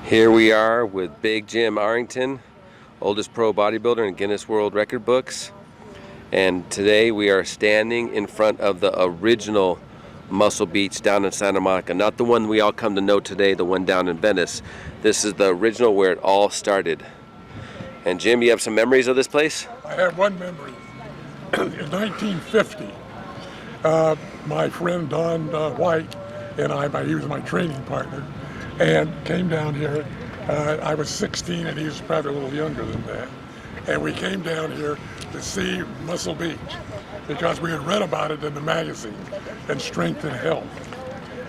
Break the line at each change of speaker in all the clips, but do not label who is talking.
Here we are with Big Jim Arrington, Oldest Pro Bodybuilder in Guinness World Record Books. And today we are standing in front of the original Muscle Beach down in Santa Monica. Not the one we all come to know today, the one down in Venice. This is the original where it all started. And Jim, you have some memories of this place?
I have one memory. In 1950, my friend Don White and he was my training partner, and came down here. I was 16 and he was probably a little younger than that. And we came down here to see Muscle Beach because we had read about it in the magazine and Strength and Health.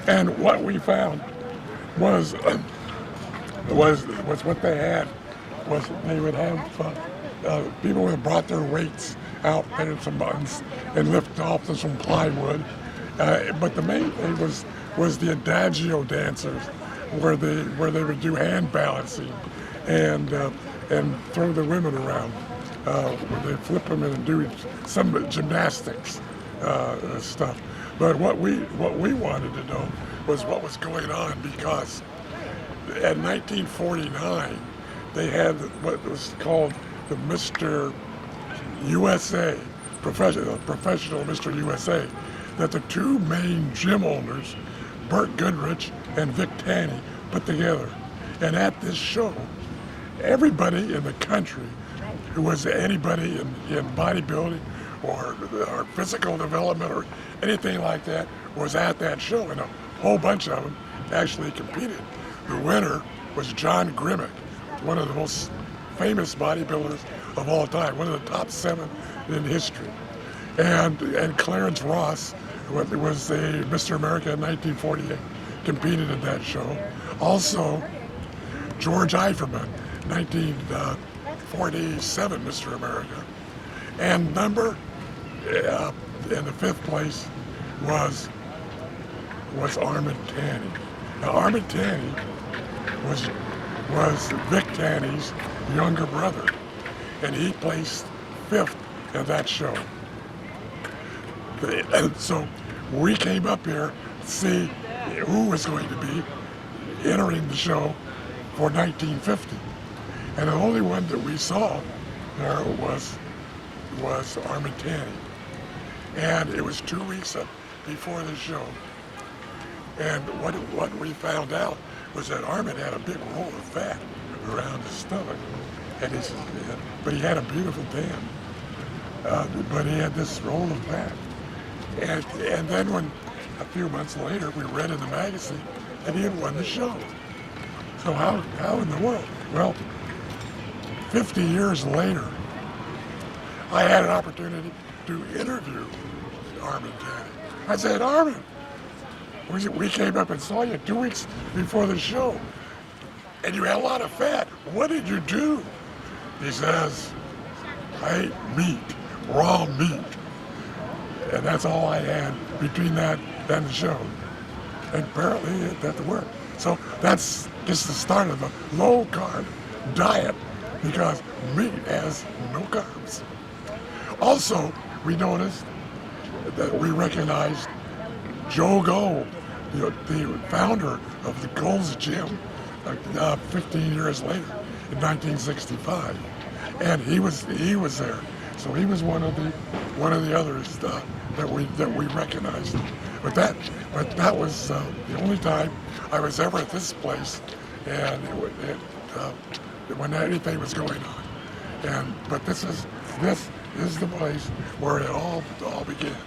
And what we found was what they had was they would have people would have brought their weights out in some buttons and lift off to some plywood. But the main thing was the adagio dancers, where they would do hand balancing and throw the women around. Where they flip them and do some gymnastics stuff. But what we wanted to know was what was going on, because in 1949 they had what was called the Mr. USA, professional Mr. USA, that the two main gym owners, Burt Goodrich and Vic Tanny, put together. And at this show, everybody in the country who was anybody in bodybuilding or physical development or anything like that was at that show, and a whole bunch of them actually competed. The winner was John Grimmick, one of the most famous bodybuilders of all time, one of the top 7 in history. And Clarence Ross, who was the Mr. America in 1948, competed at that show. Also, George Eiferman, 1947 Mr. America. And number in the 5th place was Armand Tanny. Now Armand Tanny was Vic Tanny's younger brother, and he placed 5th at that show. And so we came up here to see who was going to be entering the show for 1950. And the only one that we saw there was Armand Tanny. And it was 2 weeks before the show. And what we found out was that Armand had a big roll of fat around his stomach. But he had a beautiful tan. But he had this roll of fat. And then when a few months later we read in the magazine that he had won the show. So how in the world? Well, 50 years later, I had an opportunity to interview Armand Tanny. I said, Armand, we came up and saw you 2 weeks before the show, and you had a lot of fat. What did you do? He says, I ate meat, raw meat. And that's all I had between that and the show. And apparently that worked. So that's just the start of a low-carb diet, because meat has no carbs. Also, we noticed that we recognized Joe Gold, the founder of the Gold's Gym, 15 years later in 1965, and he was there. So he was one of the others that we recognized. But that was the only time I was ever at this place, and when anything was going on. But this is the place where it all began.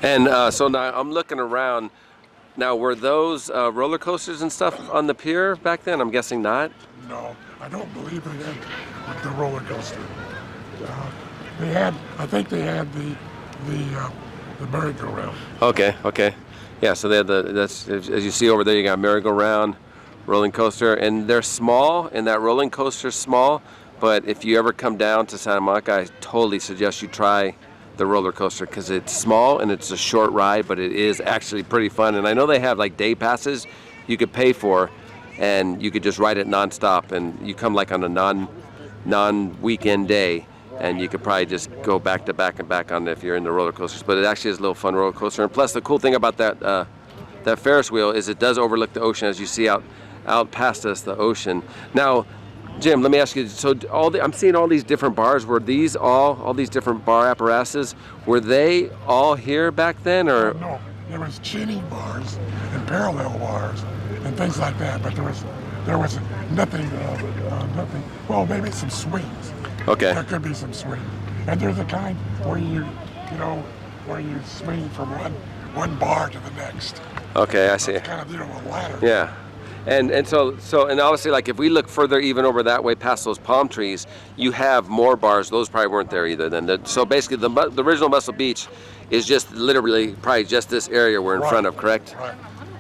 And so now I'm looking around. Now, were those roller coasters and stuff on the pier back then? I'm guessing not.
No, I don't believe they had the roller coaster. I think they had the merry-go-round.
Okay. Yeah, so they had that's as you see over there, you got merry-go-round, rolling coaster, and they're small, and that rolling coaster's small, but if you ever come down to Santa Monica, I totally suggest you try the roller coaster, because it's small and it's a short ride, but it is actually pretty fun. And I know they have like day passes you could pay for, and you could just ride it nonstop, and you come like on a non-weekend day, and you could probably just go back to back and back on it if you're in the roller coasters. But it actually is a little fun roller coaster. And plus, the cool thing about that Ferris wheel is it does overlook the ocean, as you see out out past us, the ocean. Now, Jim, let me ask you, so I'm seeing all these different bars. Were these all these different bar apparatuses, were they all here back then, or?
No, there was chinny bars and parallel bars and things like that, but there was nothing, well, maybe some swings.
Okay.
There could be some swing. And there's a kind where where you swing from one bar to the next.
Okay, I see.
It's kind of, a ladder.
Yeah. And so obviously, like if we look further even over that way past those palm trees, you have more bars. Those probably weren't there either then. So basically the original Muscle Beach is just literally probably just this area we're in front of, correct?
Right.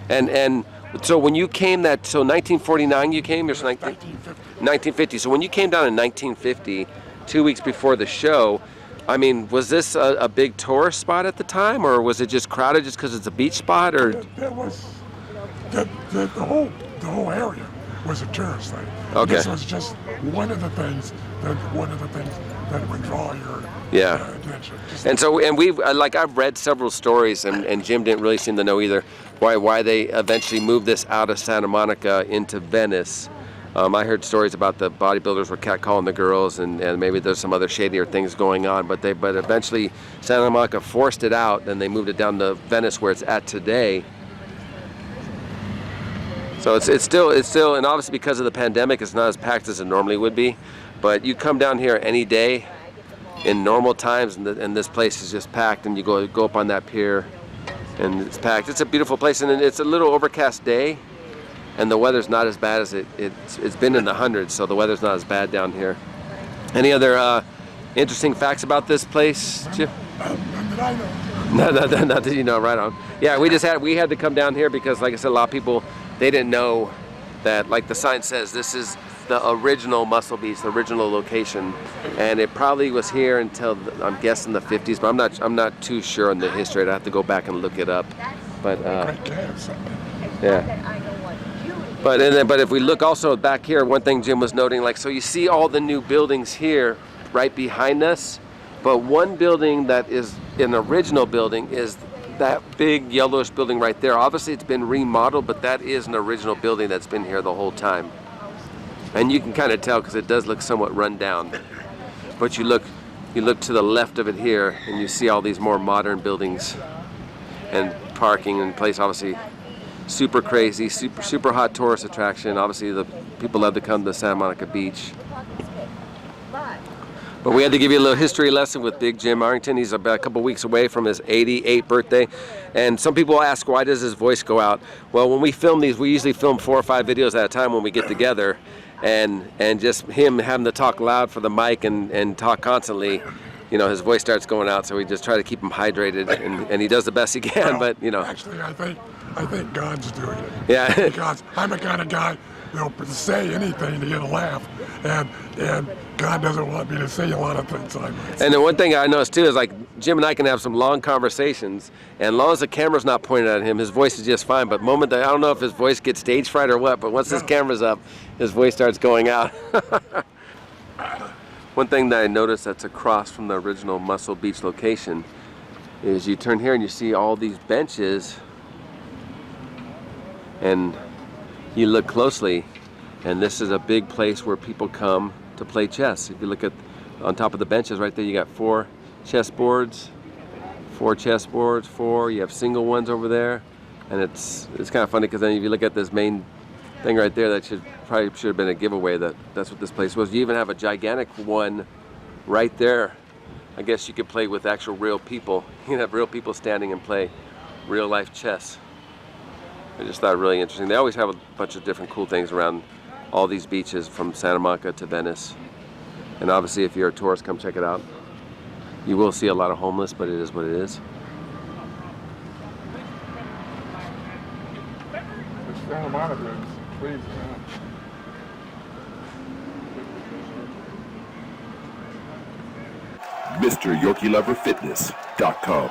And so when you came 1949 you came, or 1950. So when you came down in 1950, 2 weeks before the show, I mean, was this a big tourist spot at the time, or was it just crowded just because it's a beach spot, or?
It was, the whole area was a tourist thing.
Okay.
This was just one of the things that would draw your attention.
And I've read several stories, and Jim didn't really seem to know either why they eventually moved this out of Santa Monica into Venice. I heard stories about the bodybuilders were catcalling the girls, and maybe there's some other shadier things going on, but eventually Santa Monica forced it out, and they moved it down to Venice where it's at today. So it's still, and obviously because of the pandemic, it's not as packed as it normally would be. But you come down here any day in normal times, and this place is just packed. And you go up on that pier, and it's packed. It's a beautiful place, and it's a little overcast day, and the weather's not as bad as it's been in the hundreds. So the weather's not as bad down here. Any other interesting facts about this place, Jim?
None that I know.
Not that you know, right on. Yeah, we had to come down here because, like I said, a lot of people, they didn't know that, like the sign says, this is the original Muscle Beach, the original location, and it probably was here until I'm guessing the 50s, but I'm not too sure on the history. I'd have to go back and look it up. But yeah. But if we look also back here, one thing Jim was noting, like, so you see all the new buildings here right behind us, but one building that is an original building is that big yellowish building right there. Obviously it's been remodeled, but that is an original building that's been here the whole time. And you can kind of tell because it does look somewhat run down. But you look to the left of it here, and you see all these more modern buildings and parking and place. Obviously super crazy, super hot tourist attraction. Obviously the people love to come to Santa Monica Beach. But we had to give you a little history lesson with Big Jim Arrington. He's about a couple weeks away from his 88th birthday. And some people ask, why does his voice go out? Well, when we film these, we usually film 4 or 5 videos at a time when we get together. And just him having to talk loud for the mic and talk constantly, his voice starts going out. So we just try to keep him hydrated, and he does the best he can. Well, but,
Actually, I think God's doing it.
Yeah.
Because I'm the kind of guy that'll say anything to get a laugh, and God doesn't want me to say a lot of things.
And then one thing I noticed too is, like, Jim and I can have some long conversations, and as long as the camera's not pointed at him, his voice is just fine. But I don't know if his voice gets stage fright or what, but once his camera's up, his voice starts going out. One thing that I noticed that's across from the original Muscle Beach location is you turn here and you see all these benches, and you look closely, and this is a big place where people come to play chess. If you look at on top of the benches right there, you got 4 chessboards, 4 chessboards, 4. You have single ones over there, and it's kind of funny because then if you look at this main thing right there, that should have been a giveaway that's what this place was. You even have a gigantic one right there. I guess you could play with actual real people. You can have real people standing and play real life chess. I just thought it really interesting. They always have a bunch of different cool things around all these beaches from Santa Monica to Venice. And obviously if you're a tourist, come check it out. You will see a lot of homeless, but it is what it is.
Santa Monica, please.
MrYorkieLoverFitness.com